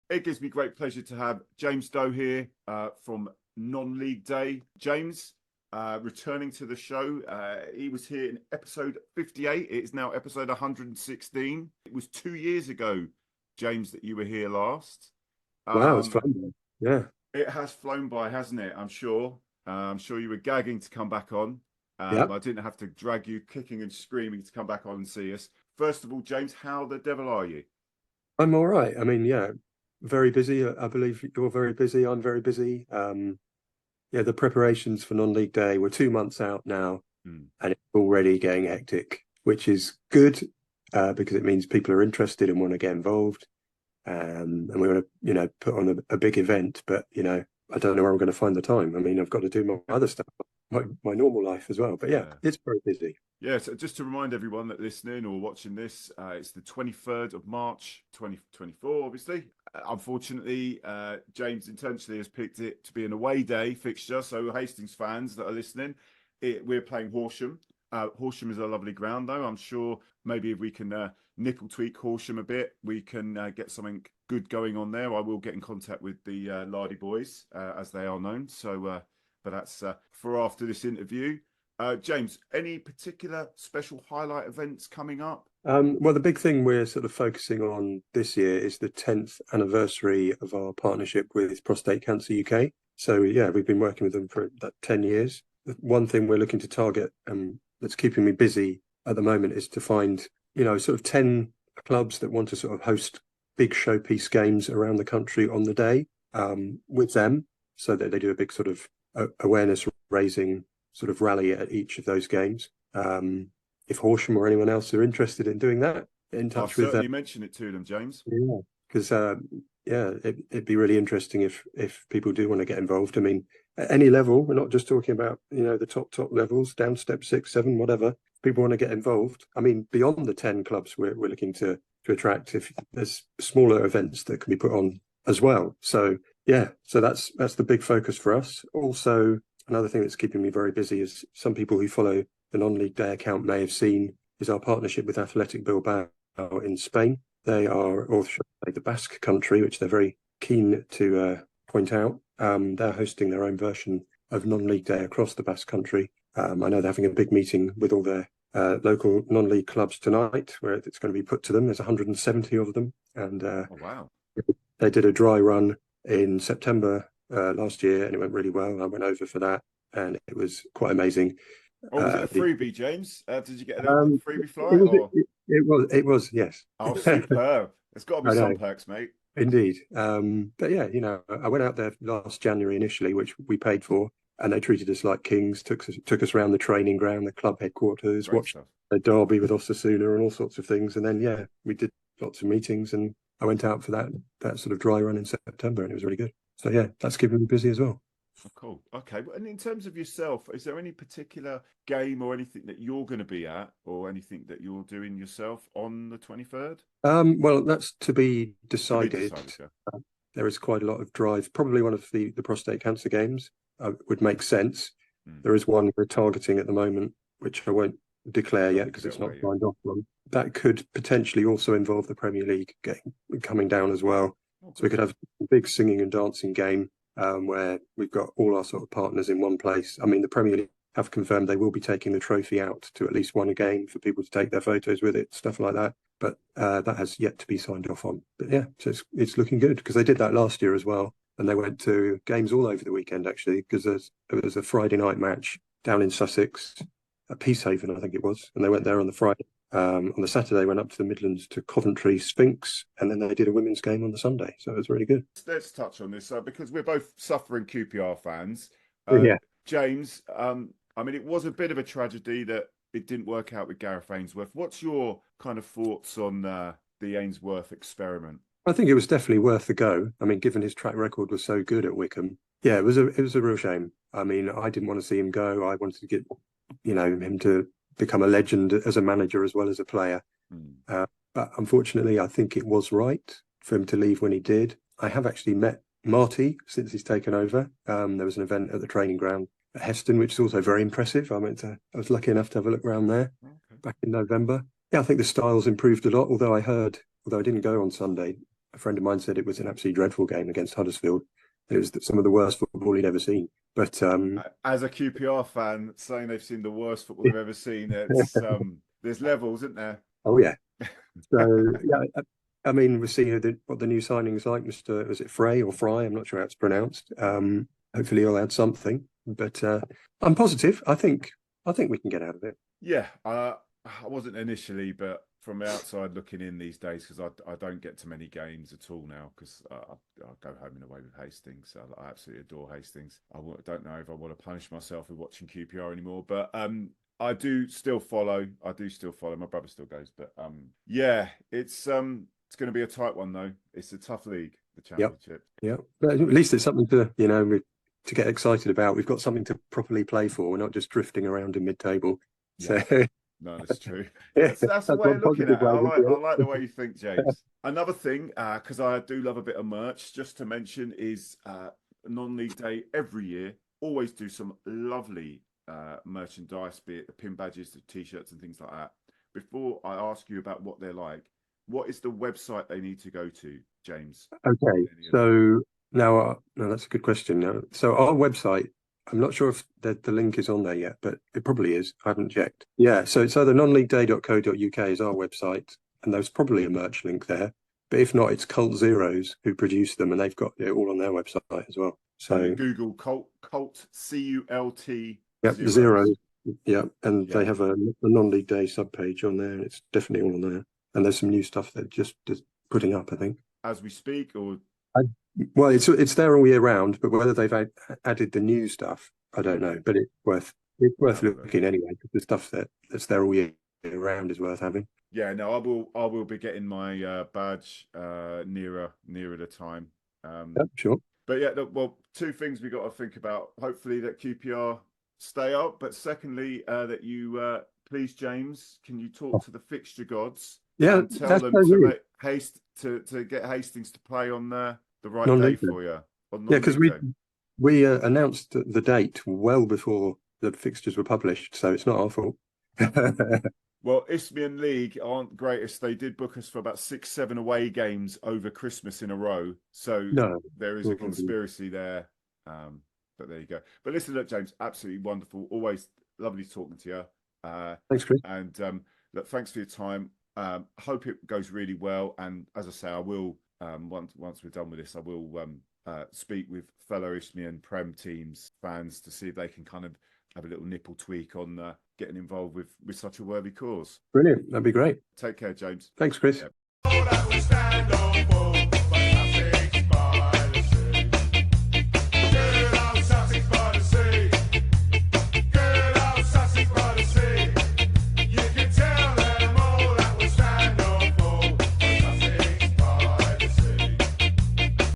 It gives me great pleasure to have James Doe here from Non-League Day. James, returning to the show, he was here in episode 58. It is now episode 116. It was 2 years ago, James, that you were here last. Wow, it's fun. Yeah. It has flown by, hasn't it? I'm sure. I'm sure you were gagging to come back on. Yeah. I didn't have to drag you kicking and screaming to come back on and see us. First of all, James, how the devil are you? I'm all right. I mean, yeah, very busy. I believe you're very busy. I'm very busy. Yeah, the preparations for non-league day, we're 2 months out now, and it's already getting hectic, which is good because it means people are interested and want to get involved. And we want to, put on a big event, but, I don't know where I'm going to find the time. I mean, I've got to do my other stuff, my normal life as well. But yeah, it's very busy. Yeah, so just to remind everyone that listening or watching this, it's the 23rd of March, 2024, obviously. Unfortunately, James intentionally has picked it to be an away day fixture. So Hastings fans that are listening, we're playing Horsham. Horsham is a lovely ground, though. I'm sure maybe if we can nickel tweak Horsham a bit, we can get something good going on there. I will get in contact with the Lardy boys, as they are known. So, but that's for after this interview. James, any particular special highlight events coming up? Well, the big thing we're sort of focusing on this year is the 10th anniversary of our partnership with Prostate Cancer UK. So yeah, we've been working with them for that 10 years. The one thing we're looking to target that's keeping me busy at the moment is to find, sort of 10 clubs that want to sort of host big showpiece games around the country on the day with them, so that they do a big sort of awareness raising sort of rally at each of those games. If Horsham or anyone else are interested in doing that, get in touch with them. Certainly mention it to them, James. Yeah, because it'd be really interesting if people do want to get involved. I mean, at any level, we're not just talking about the top levels, down step 6, 7, whatever. People want to get involved. I mean, beyond the 10 clubs, we're looking to attract. If there's smaller events that can be put on as well. So yeah, so that's the big focus for us. Also, another thing that's keeping me very busy is some people who follow the non-league day account may have seen is our partnership with Athletic Bilbao in Spain. They are also the Basque country, which they're very keen to point out. They're hosting their own version of non-league day across the Basque country. I know they're having a big meeting with all their local non-league clubs tonight, where it's going to be put to them. There's 170 of them, and oh, wow. They did a dry run in September last year, and it went really well. I went over for that, and it was quite amazing. Oh, was it a freebie, James? Did you get a little freebie flight? It was, yes. Oh, superb. There's got to be some perks, mate. Indeed. But yeah, I went out there last January initially, which we paid for, and they treated us like kings, took us around the training ground, the club headquarters, watched a derby with Osasuna and all sorts of things. And then, yeah, we did lots of meetings, and I went out for that sort of dry run in September, and it was really good. So yeah, that's keeping me busy as well. Oh, cool. Okay. And in terms of yourself, is there any particular game or anything that you're going to be at, or anything that you're doing yourself on the 23rd? Well, that's to be decided. Yeah. There is quite a lot of drive. Probably one of the prostate cancer games would make sense. There is one we're targeting at the moment, which I won't declare yet because it's not signed off on. That could potentially also involve the Premier League coming down as well. So we could have a big singing and dancing game where we've got all our sort of partners in one place. I mean, the Premier League have confirmed they will be taking the trophy out to at least one game for people to take their photos with it, stuff like that. But that has yet to be signed off on. But yeah, so it's looking good because they did that last year as well. And they went to games all over the weekend, actually, because there was a Friday night match down in Sussex, at Peacehaven, I think it was. And they went there on the Friday. On the Saturday, went up to the Midlands to Coventry Sphinx, and then they did a women's game on the Sunday. So it was really good. Let's touch on this because we're both suffering QPR fans. Yeah. James, I mean, it was a bit of a tragedy that it didn't work out with Gareth Ainsworth. What's your kind of thoughts on the Ainsworth experiment? I think it was definitely worth the go. I mean, given his track record was so good at Wycombe, yeah, it was a real shame. I mean, I didn't want to see him go. I wanted to get, him to become a legend as a manager as well as a player. But unfortunately, I think it was right for him to leave when he did. I have actually met Marty since he's taken over. There was an event at the training ground at Heston, which is also very impressive. I was lucky enough to have a look around there back in November. Yeah, I think the style's improved a lot. Although I didn't go on Sunday, a friend of mine said it was an absolutely dreadful game against Huddersfield. It was some of the worst football he'd ever seen. But as a QPR fan, saying they've seen the worst football they've ever seen, it's there's levels, isn't there? Oh yeah. So yeah, I mean, we're seeing what the new signing's like. Mr. Was it Frey or Fry? I'm not sure how it's pronounced. Hopefully he'll add something. But I'm positive. I think we can get out of it. Yeah, I wasn't initially, but from the outside looking in these days, because I don't get to many games at all now, because I go home and away with Hastings. I absolutely adore Hastings. I don't know if I want to punish myself with watching QPR anymore, but I do still follow. My brother still goes, but yeah, it's going to be a tight one though. It's a tough league, the Championship. Yeah, but at least it's something to to get excited about. We've got something to properly play for. We're not just drifting around in mid-table. Yeah. So no, that's true. That's the way of looking at it. I like the way you think, James. Another thing, because I do love a bit of merch, just to mention, is non-league day every year. Always do some lovely merchandise, be it the pin badges, the t-shirts and things like that. Before I ask you about what they're like, what is the website they need to go to, James? Okay, so now that's a good question. Now, so our website, I'm not sure if the link is on there yet, but it probably is. I haven't checked. Yeah, so it's either nonleagueday.co.uk is our website, and there's probably a merch link there. But if not, it's Cult Zeros who produce them, and they've got it all on their website as well. So Google Cult CULT. Yep, Zeros. Yeah, and they have a non-league day subpage on there, and it's definitely all on there. And there's some new stuff they're just putting up, I think, as we speak. Or well, it's there all year round, but whether they've added the new stuff, I don't know. But it's worth looking anyway, because the stuff that's there all year round is worth having. Yeah, no, I will be getting my badge nearer the time. Sure. But yeah, well, two things we got to think about. Hopefully that QPR stay up, but secondly, that you please, James, can you talk to the fixture gods? Yeah, and tell them to get Hastings to play on the right day for you. Yeah, because we announced the date well before the fixtures were published, so it's not our fault. Well, Isthmian League aren't greatest. They did book us for about 6-7 away games over Christmas in a row. So there is a conspiracy there. But there you go. But listen, look, James, absolutely wonderful. Always lovely talking to you. Thanks, Chris. And look, thanks for your time. Hope it goes really well. And as I say, I will, once we're done with this, I will speak with fellow Isthmian Prem teams fans to see if they can kind of have a little nipple tweak on getting involved with such a worthy cause. Brilliant. That'd be great. Take care, James. Thanks, Chris. Yeah.